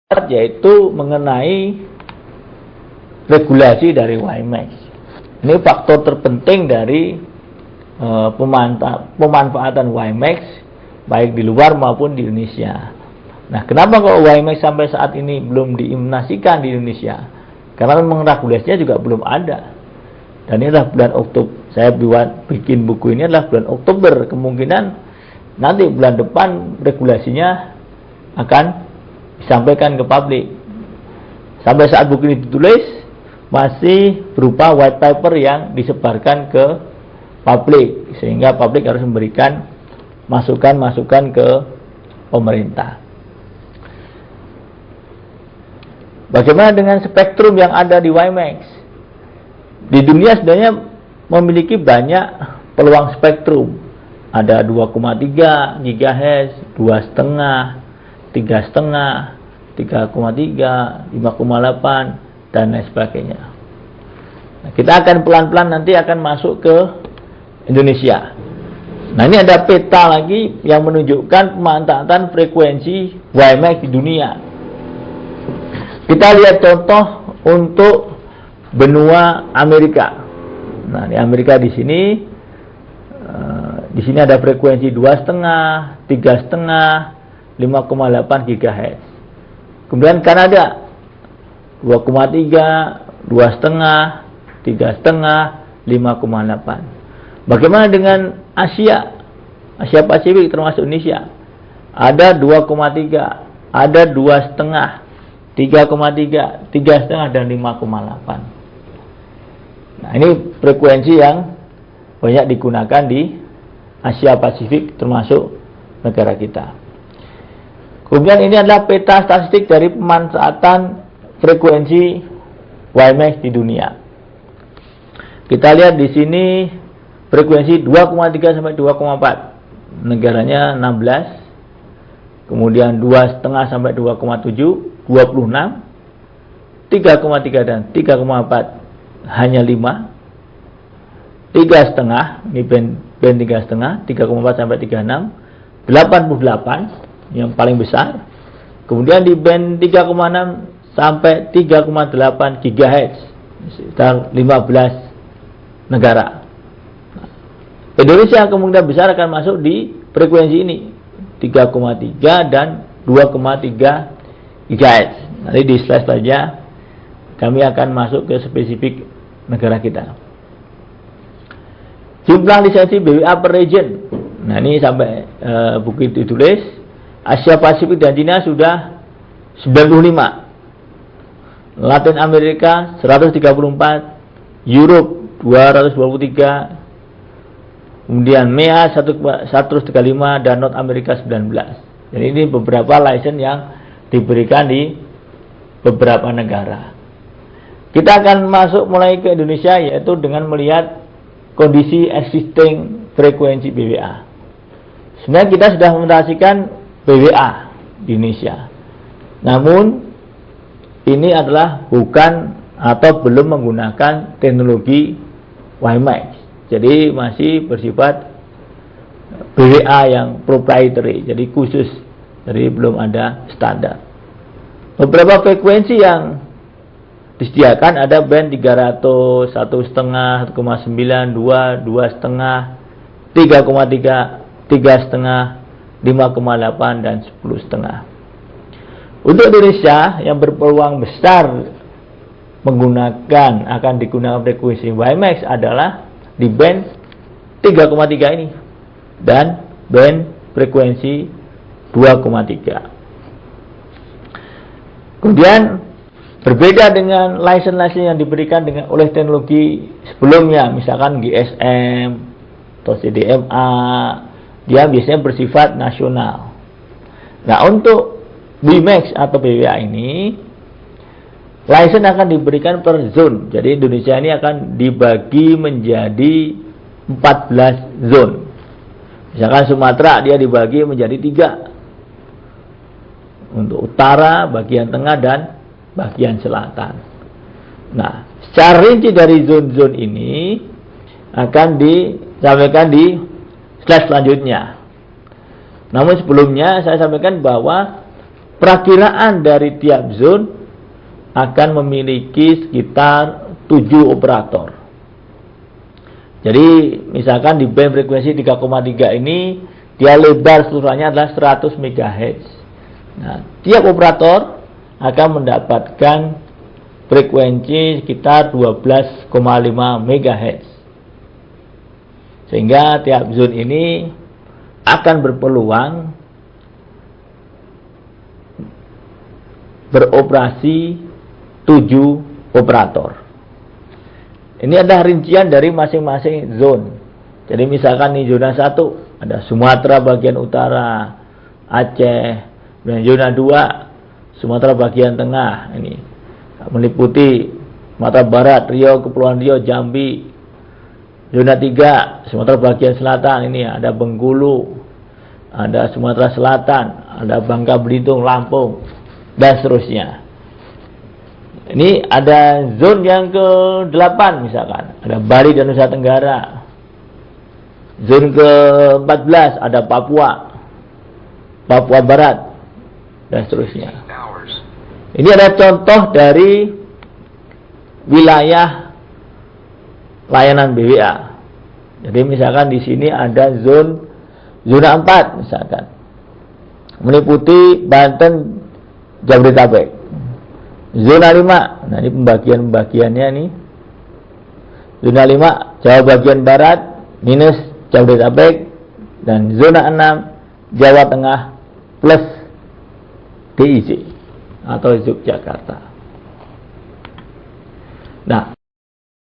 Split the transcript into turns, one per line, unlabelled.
yaitu mengenai regulasi dari WiMAX. Ini faktor terpenting dari pemanfaatan WiMAX baik di luar maupun di Indonesia. Nah, kenapa kok WiMAX sampai saat ini belum diimplementasikan di Indonesia? Karena memang regulasinya juga belum ada. Dan ini adalah bulan Oktober. Saya bikin buku ini adalah bulan Oktober. Kemungkinan nanti bulan depan regulasinya akan disampaikan ke publik. Sampai saat buku ini ditulis masih berupa white paper yang disebarkan ke publik, sehingga publik harus memberikan masukan-masukan ke pemerintah. Bagaimana dengan spektrum yang ada di WiMAX? Di dunia sebenarnya memiliki banyak peluang spektrum. Ada 2,3 GHz, 2,5, 3,5, 3,3, 5,8 dan lain sebagainya. Nah, kita akan pelan-pelan nanti akan masuk ke Indonesia. Nah, ini ada peta lagi yang menunjukkan pemanfaatan frekuensi WiMAX di dunia. Kita lihat contoh untuk benua Amerika. Nah, di Amerika di sini ada frekuensi 2,5, 3,5, 5,8 GHz. Kemudian Kanada 2,3, 2,5, 3,5, 5,8. Bagaimana dengan Asia Pasifik termasuk Indonesia? Ada 2,3, ada 2,5, 3,3, 3,5 dan 5,8. Nah, ini frekuensi yang banyak digunakan di Asia Pasifik termasuk negara kita. Kemudian ini adalah peta statistik dari pemanfaatan frekuensi WiMAX di dunia. Kita lihat di sini frekuensi 2,3 sampai 2,4. Negaranya 16. Kemudian 2,5 sampai 2,7, 26. 3,3 dan 3,4 hanya 5. 3,5, ini band 3,5, 3,4 sampai 36. 88 yang paling besar. Kemudian di band 3,6 sampai 3,8 GHz, sekitar 15 negara. Indonesia kemungkinan besar akan masuk di frekuensi ini, 3,3 dan 2,3 GHz. Nanti di slide saja kami akan masuk ke spesifik negara kita. Jumlah lisensi BWA per region. Nah, ini sampai buku itu ditulis. Asia Pasifik dan Cina sudah 95. Latin Amerika 134, Europe 223, kemudian MEA 135 dan North America 19. Jadi ini beberapa license yang diberikan di beberapa negara. Kita akan masuk mulai ke Indonesia, yaitu dengan melihat kondisi existing frekuensi BWA. Sebenarnya kita sudah mengoperasikan BWA di Indonesia. Namun ini adalah bukan atau belum menggunakan teknologi WiMAX. Jadi masih bersifat BWA yang proprietary, jadi khusus. Jadi belum ada standar. Beberapa frekuensi yang disediakan ada band 300, 1,5, 1,9, 2, 2,5, 3,3, 3,5, 5,8 dan 10,5. Untuk Indonesia yang berpeluang besar akan digunakan frekuensi WiMAX adalah di band 3,3 ini dan band frekuensi 2,3. Kemudian berbeda dengan license yang diberikan oleh teknologi sebelumnya, misalkan GSM atau CDMA, dia biasanya bersifat nasional. Nah, untuk WiMAX atau BWA ini, license akan diberikan per zone. Jadi Indonesia ini akan dibagi menjadi 14 zone. Misalkan Sumatera dia dibagi menjadi 3. Untuk utara, bagian tengah dan bagian selatan. Nah, secara rinci dari zone-zone ini akan disampaikan di slide selanjutnya. Namun sebelumnya saya sampaikan bahwa Perakiraan dari tiap zone akan memiliki sekitar 7 operator. Jadi misalkan di band frekuensi 3,3 ini dia lebar seluruhnya adalah 100 MHz. Nah, tiap operator akan mendapatkan frekuensi sekitar 12,5 MHz. Sehingga tiap zone ini akan berpeluang beroperasi 7 operator. Ini ada rincian dari masing-masing zone. Jadi misalkan di zona 1 ada Sumatera bagian utara, Aceh, dan zona 2 Sumatera bagian tengah, ini meliputi Sumatera Barat, Riau, Kepulauan Riau, Jambi. Zona 3 Sumatera bagian selatan, ini ada Bengkulu, ada Sumatera Selatan, ada Bangka Belitung, Lampung, dan seterusnya. Ini ada zone yang ke-8 misalkan, ada Bali dan Nusa Tenggara. Zone ke-14 ada Papua, Papua Barat, dan seterusnya. Ini ada contoh dari wilayah layanan BWA. Jadi misalkan di sini ada zona 4 misalkan, meliputi Banten, Jabodetabek. Zona 5, nah ini pembagiannya nih. Zona 5 Jawa bagian barat minus Jabodetabek, dan zona 6 Jawa Tengah plus DIY atau Yogyakarta. Nah,